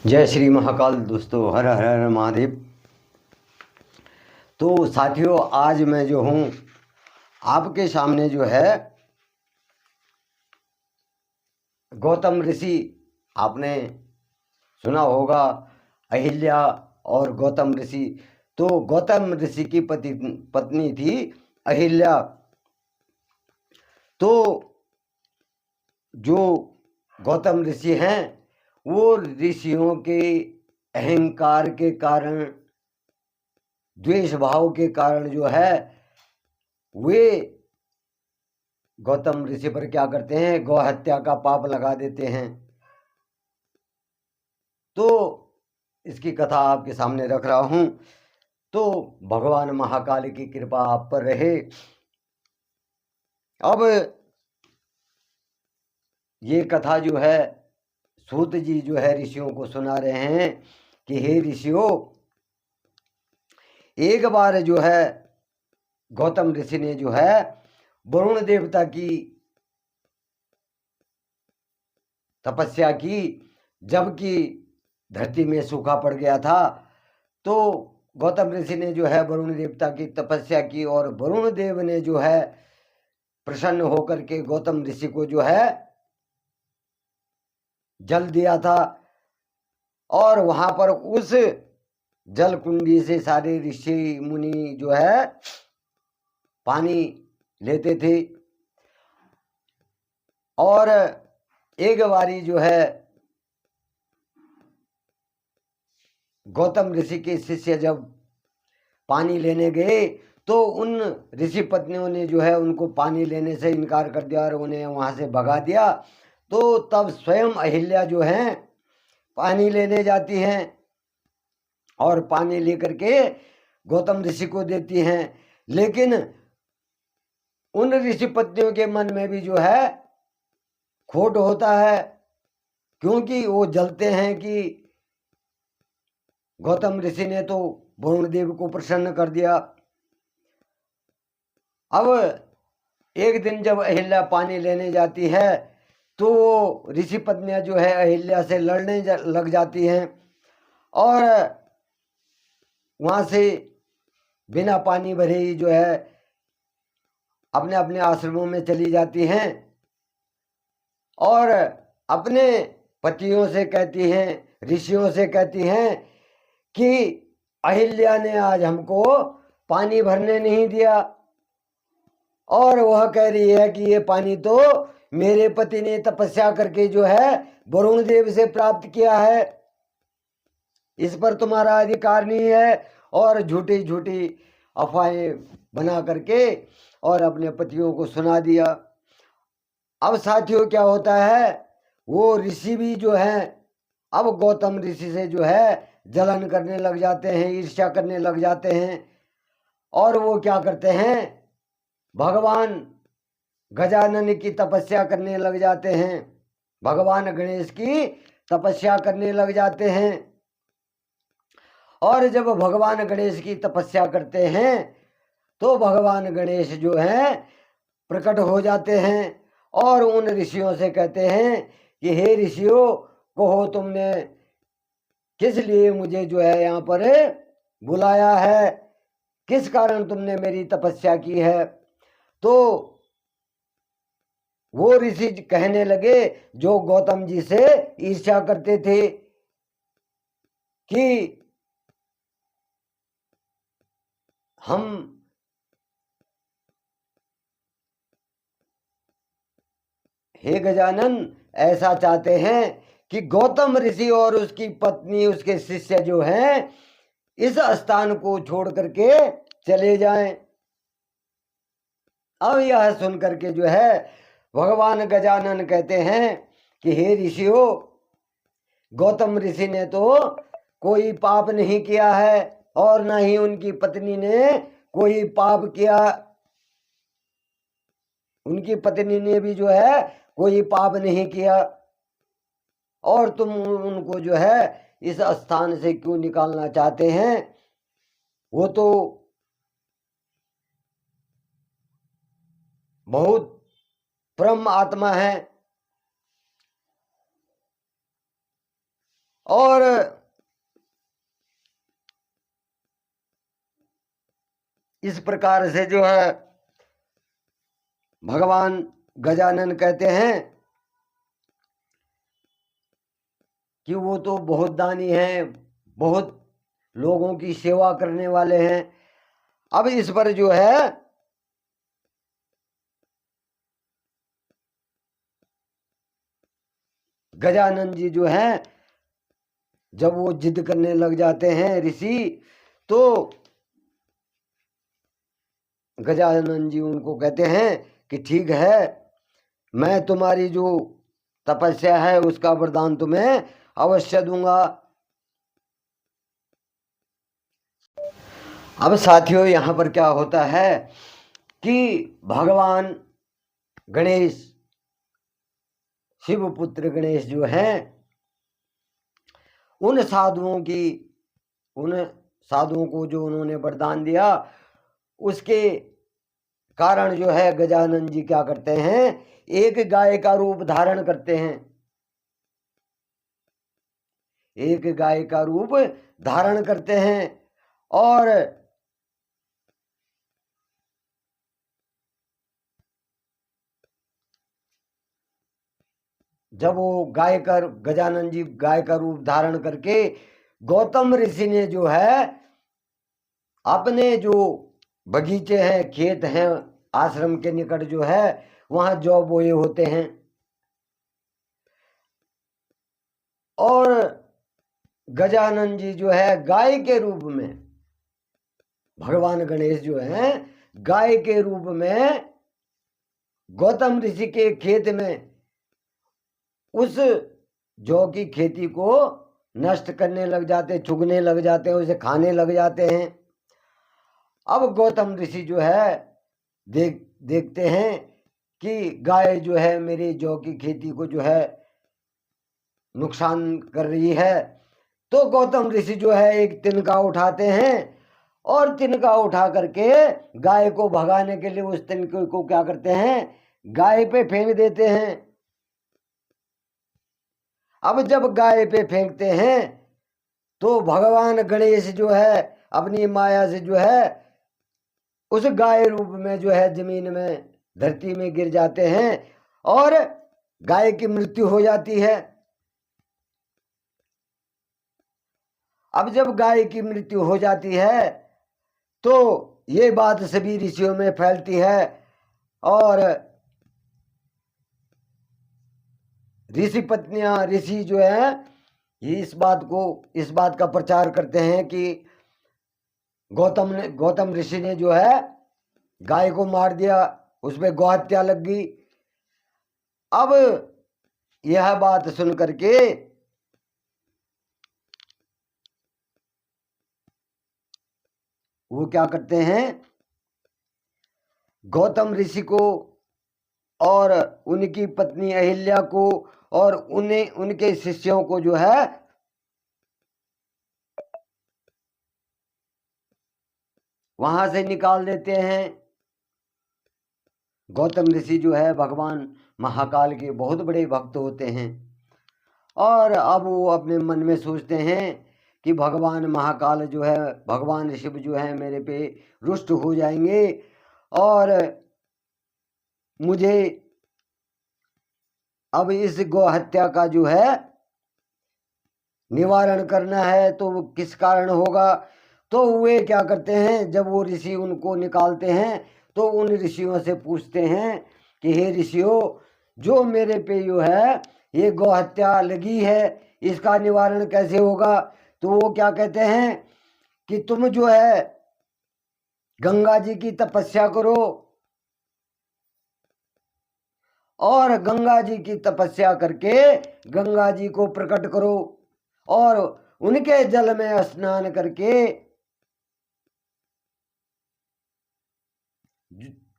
जय श्री महाकाल दोस्तों, हर हर हर महादेव। तो साथियों, आज मैं जो हूँ आपके सामने जो है गौतम ऋषि, आपने सुना होगा अहिल्या और गौतम ऋषि। तो गौतम ऋषि की पत्नी थी अहिल्या। तो जो गौतम ऋषि हैं वो ऋषियों के अहंकार के कारण, द्वेष भाव के कारण जो है वे गौतम ऋषि पर क्या करते हैं, गौ हत्या का पाप लगा देते हैं। तो इसकी कथा आपके सामने रख रहा हूं। तो भगवान महाकाल की कृपा आप पर रहे। अब ये कथा जो है सूत जी जो है ऋषियों को सुना रहे हैं कि हे ऋषियों, एक बार जो है गौतम ऋषि ने जो है वरुण देवता की तपस्या की, जबकि धरती में सूखा पड़ गया था। तो गौतम ऋषि ने जो है वरुण देवता की तपस्या की और वरुण देव ने जो है प्रसन्न होकर के गौतम ऋषि को जो है जल दिया था। और वहां पर उस जल कुंडी से सारे ऋषि मुनि जो है पानी लेते थे। और एक बारी जो है गौतम ऋषि के शिष्य जब पानी लेने गए तो उन ऋषि पत्नियों ने जो है उनको पानी लेने से इनकार कर दिया और उन्हें वहां से भगा दिया। तो तब स्वयं अहिल्या जो हैं पानी लेने जाती हैं और पानी लेकर के गौतम ऋषि को देती हैं। लेकिन उन ऋषि पत्नियों के मन में भी जो है खोट होता है, क्योंकि वो जलते हैं कि गौतम ऋषि ने तो वरुण देव को प्रसन्न कर दिया। अब एक दिन जब अहिल्या पानी लेने जाती है तो वो ऋषि पत्नियां जो है अहिल्या से लड़ने लग जाती हैं और वहां से बिना पानी भरे ही जो है अपने अपने आश्रमों में चली जाती हैं और अपने पतियों से कहती हैं, ऋषियों से कहती हैं कि अहिल्या ने आज हमको पानी भरने नहीं दिया और वह कह रही है कि ये पानी तो मेरे पति ने तपस्या करके जो है वरुण देव से प्राप्त किया है, इस पर तुम्हारा अधिकार नहीं है। और झूठी झूठी अफवाहें बना करके और अपने पतियों को सुना दिया। अब साथियों क्या होता है, वो ऋषि भी जो है अब गौतम ऋषि से जो है जलन करने लग जाते हैं, ईर्ष्या करने लग जाते हैं। और वो क्या करते हैं, भगवान गजानन की तपस्या करने लग जाते हैं, भगवान गणेश की तपस्या करने लग जाते हैं। और जब भगवान गणेश की तपस्या करते हैं तो भगवान गणेश जो हैं प्रकट हो जाते हैं और उन ऋषियों से कहते हैं कि हे ऋषियों, कहो तुमने किस लिए मुझे जो है यहाँ पर बुलाया है, किस कारण तुमने मेरी तपस्या की है। तो वो ऋषि कहने लगे जो गौतम जी से ईर्ष्या करते थे कि हम हे गजानन ऐसा चाहते हैं कि गौतम ऋषि और उसकी पत्नी, उसके शिष्य जो हैं इस स्थान को छोड़ करके चले जाएं। अब यह सुन करके जो है भगवान गजानन कहते हैं कि हे ऋषियों, गौतम ऋषि ने तो कोई पाप नहीं किया है और न ही उनकी पत्नी ने कोई पाप किया, उनकी पत्नी ने भी जो है कोई पाप नहीं किया, और तुम उनको जो है इस स्थान से क्यों निकालना चाहते हैं। वो तो बहुत परम आत्मा है और इस प्रकार से जो है भगवान गजानन कहते हैं कि वो तो बहुत दानी हैं, बहुत लोगों की सेवा करने वाले हैं। अब इस पर जो है गजानन जी जो है जब वो जिद करने लग जाते हैं ऋषि, तो गजानन जी उनको कहते हैं कि ठीक है, मैं तुम्हारी जो तपस्या है उसका वरदान तुम्हें अवश्य दूंगा। अब साथियों यहाँ पर क्या होता है कि भगवान गणेश, शिवपुत्र गणेश जो हैं, उन साधुओं को जो उन्होंने वरदान दिया, उसके कारण जो है गजानन जी क्या करते हैं, एक गाय का रूप धारण करते हैं। एक गाय का रूप धारण करते हैं और जब वो गजानन जी गाय का रूप धारण करके गौतम ऋषि ने जो है अपने जो बगीचे हैं, खेत हैं, आश्रम के निकट जो है वहां जौ बोए होते हैं, और गजानन जी जो है गाय के रूप में, भगवान गणेश जो है गाय के रूप में गौतम ऋषि के खेत में उस जौ की खेती को नष्ट करने लग जाते, चुगने लग जाते हैं, उसे खाने लग जाते हैं। अब गौतम ऋषि जो है देखते हैं कि गाय जो है मेरी जौ की खेती को जो है नुकसान कर रही है, तो गौतम ऋषि जो है एक तिनका उठाते हैं और तिनका उठा करके गाय को भगाने के लिए उस तिनके को क्या करते हैं, गाय पे फेंक देते हैं। अब जब गाय पे फेंकते हैं तो भगवान गणेश जो है अपनी माया से जो है उस गाय रूप में जो है जमीन में, धरती में गिर जाते हैं और गाय की मृत्यु हो जाती है। अब जब गाय की मृत्यु हो जाती है तो ये बात सभी ऋषियों में फैलती है और ऋषि पत्नियां, ऋषि जो है ये इस बात का प्रचार करते हैं कि गौतम ऋषि ने जो है गाय को मार दिया, उसमें गौहत्या लग गई। अब यह बात सुन करके वो क्या करते हैं, गौतम ऋषि को और उनकी पत्नी अहिल्या को और उनके शिष्यों को जो है वहां से निकाल देते हैं। गौतम ऋषि जो है भगवान महाकाल के बहुत बड़े भक्त होते हैं और अब वो अपने मन में सोचते हैं कि भगवान महाकाल जो है, भगवान शिव जो है मेरे पे रुष्ट हो जाएंगे और मुझे अब इस गौ हत्या का जो है निवारण करना है, तो वो किस कारण होगा। तो वे क्या करते हैं, जब वो ऋषि उनको निकालते हैं तो उन ऋषियों से पूछते हैं कि हे ऋषियों, जो मेरे पे जो है ये गौ हत्या लगी है, इसका निवारण कैसे होगा। तो वो क्या कहते हैं कि तुम जो है गंगा जी की तपस्या करो और गंगा जी की तपस्या करके गंगा जी को प्रकट करो और उनके जल में स्नान करके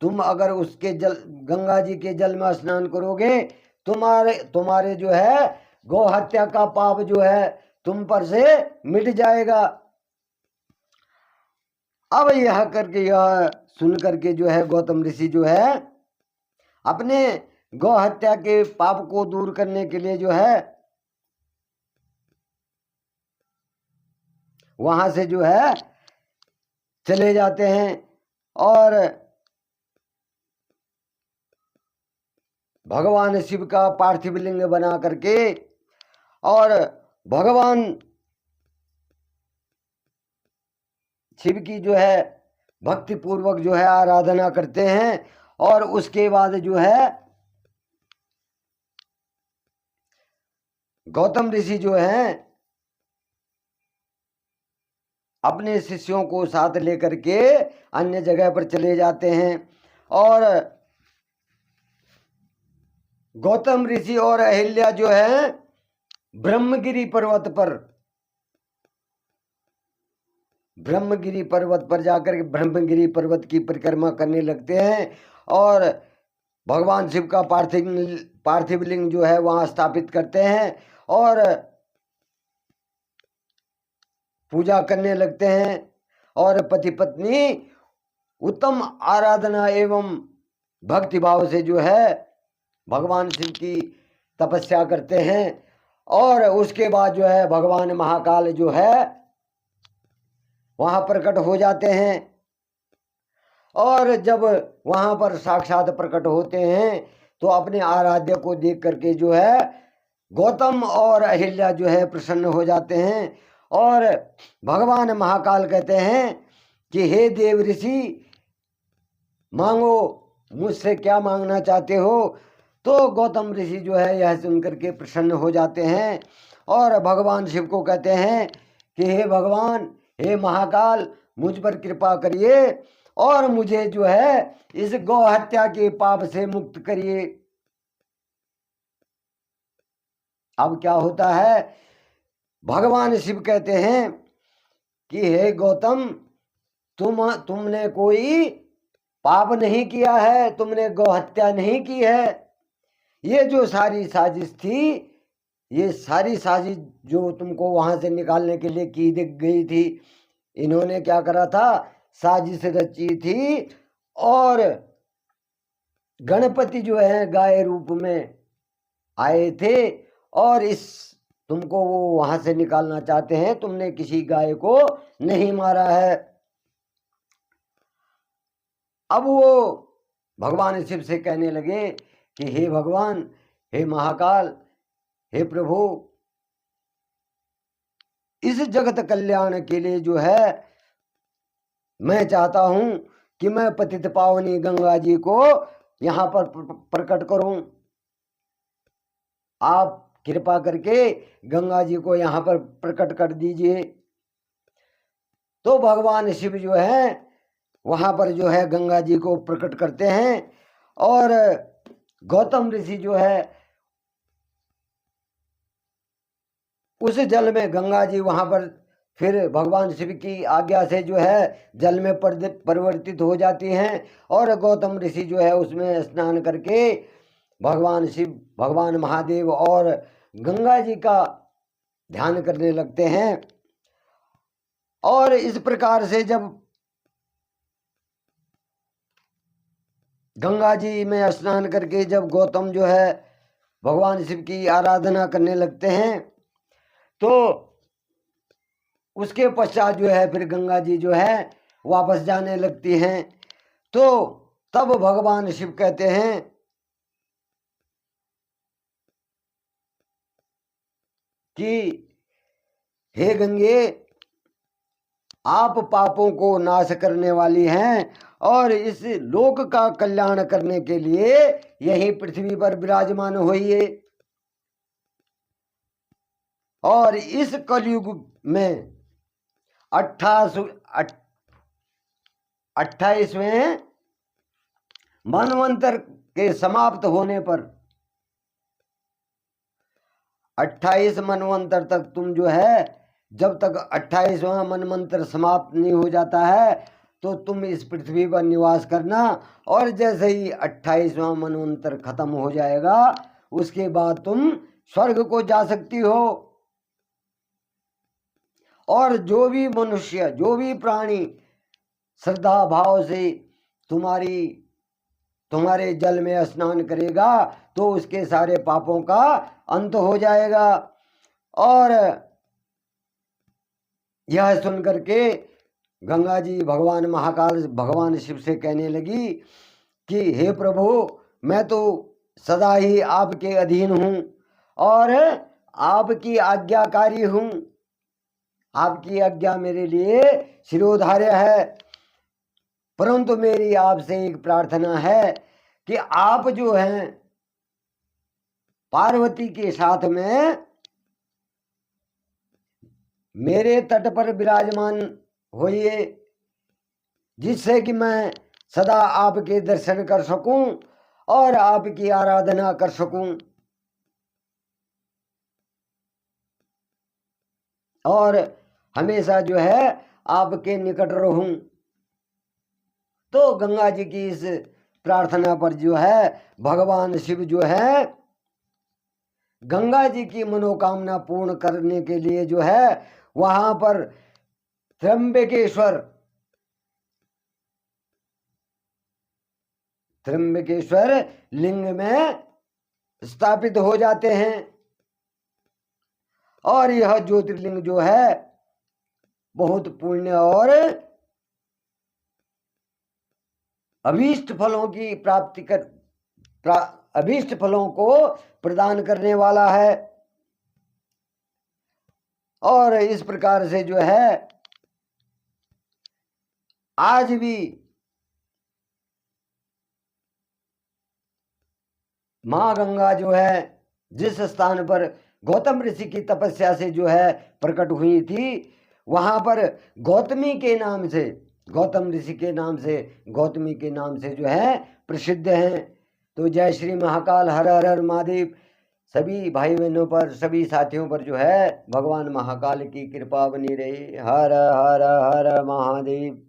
तुम अगर उसके जल, गंगा जी के जल में स्नान करोगे, तुम्हारे जो है गौ हत्या का पाप जो है तुम पर से मिट जाएगा। अब यह सुन करके जो है गौतम ऋषि जो है अपने गौ हत्या के पाप को दूर करने के लिए जो है वहां से जो है चले जाते हैं और भगवान शिव का पार्थिव लिंग बना करके और भगवान शिव की जो है भक्ति पूर्वक जो है आराधना करते हैं। और उसके बाद जो है गौतम ऋषि जो हैं अपने शिष्यों को साथ लेकर के अन्य जगह पर चले जाते हैं। और गौतम ऋषि और अहिल्या जो है ब्रह्मगिरी पर्वत पर जाकर के ब्रह्मगिरी पर्वत की परिक्रमा करने लगते हैं और भगवान शिव का पार्थिव लिंग जो है वहां स्थापित करते हैं और पूजा करने लगते हैं। और पति पत्नी उत्तम आराधना एवं भक्ति भाव से जो है भगवान शिव की तपस्या करते हैं। और उसके बाद जो है भगवान महाकाल जो है वहां प्रकट हो जाते हैं। और जब वहां पर साक्षात प्रकट होते हैं तो अपने आराध्य को देख करके जो है गौतम और अहिल्या जो है प्रसन्न हो जाते हैं। और भगवान महाकाल कहते हैं कि हे देव ऋषि, मांगो, मुझसे क्या मांगना चाहते हो। तो गौतम ऋषि जो है यह सुन करके प्रसन्न हो जाते हैं और भगवान शिव को कहते हैं कि हे भगवान, हे महाकाल, मुझ पर कृपा करिए और मुझे जो है इस गौ हत्या के पाप से मुक्त करिए। अब क्या होता है, भगवान शिव कहते हैं कि हे गौतम, तुमने कोई पाप नहीं किया है, तुमने गौ हत्या नहीं की है। ये जो सारी साजिश थी, ये सारी साजिश जो तुमको वहां से निकालने के लिए की गई थी, इन्होंने क्या करा था, साजिश रची थी। और गणपति जो है गाय रूप में आए थे और इस तुमको वो वहां से निकालना चाहते हैं। तुमने किसी गाय को नहीं मारा है। अब वो भगवान शिव से कहने लगे कि हे भगवान, हे महाकाल, हे प्रभु, इस जगत कल्याण के लिए जो है मैं चाहता हूं कि मैं पतित पावनी गंगा जी को यहां पर प्रकट करूं। आप कृपा करके गंगा जी को यहां पर प्रकट कर दीजिए। तो भगवान शिव जो है वहां पर जो है गंगा जी को प्रकट करते हैं और गौतम ऋषि जो है उस जल में, गंगा जी वहां पर फिर भगवान शिव की आज्ञा से जो है जल में परिवर्तित हो जाती हैं और गौतम ऋषि जो है उसमें स्नान करके भगवान शिव, भगवान महादेव और गंगा जी का ध्यान करने लगते हैं। और इस प्रकार से जब गंगा जी में स्नान करके जब गौतम जो है भगवान शिव की आराधना करने लगते हैं तो उसके पश्चात जो है फिर गंगा जी जो है वापस जाने लगती हैं। तो तब भगवान शिव कहते हैं कि हे गंगे, आप पापों को नाश करने वाली हैं और इस लोक का कल्याण करने के लिए यही पृथ्वी पर विराजमान होइए। और इस कलयुग में 28वें मनवंतर के समाप्त होने पर 28 मनवंतर तक तुम जो है, जब तक 28वां मनवंतर समाप्त नहीं हो जाता है तो तुम इस पृथ्वी पर निवास करना। और जैसे ही 28वां मनवंतर खत्म हो जाएगा उसके बाद तुम स्वर्ग को जा सकती हो। और जो भी मनुष्य, जो भी प्राणी श्रद्धा भाव से तुम्हारे जल में स्नान करेगा तो उसके सारे पापों का अंत हो जाएगा। और यह सुन करके गंगा जी भगवान महाकाल भगवान शिव से कहने लगी कि हे प्रभु, मैं तो सदा ही आपके अधीन हूँ और आपकी आज्ञाकारी हूँ। आपकी आज्ञा मेरे लिए शिरोधार्य है। परंतु मेरी आपसे एक प्रार्थना है कि आप जो हैं पार्वती के साथ में मेरे तट पर विराजमान होइए, जिससे कि मैं सदा आपके दर्शन कर सकूं और आपकी आराधना कर सकूं और हमेशा जो है आपके निकट रहूं। तो गंगा जी की इस प्रार्थना पर जो है भगवान शिव जो है गंगा जी की मनोकामना पूर्ण करने के लिए जो है वहां पर त्र्यंबकेश्वर लिंग में स्थापित हो जाते हैं। और यह ज्योतिर्लिंग जो है बहुत पुण्य और अभीष्ट फलों की प्राप्ति अभीष्ट फलों को प्रदान करने वाला है। और इस प्रकार से जो है आज भी माँ गंगा जो है जिस स्थान पर गौतम ऋषि की तपस्या से जो है प्रकट हुई थी, वहां पर गौतमी के नाम से, गौतम ऋषि के नाम से, गौतमी के नाम से जो है प्रसिद्ध हैं। तो जय श्री महाकाल, हर हर हर महादेव। सभी भाई बहनों पर, सभी साथियों पर जो है भगवान महाकाल की कृपा बनी रही। हर हर हर महादेव।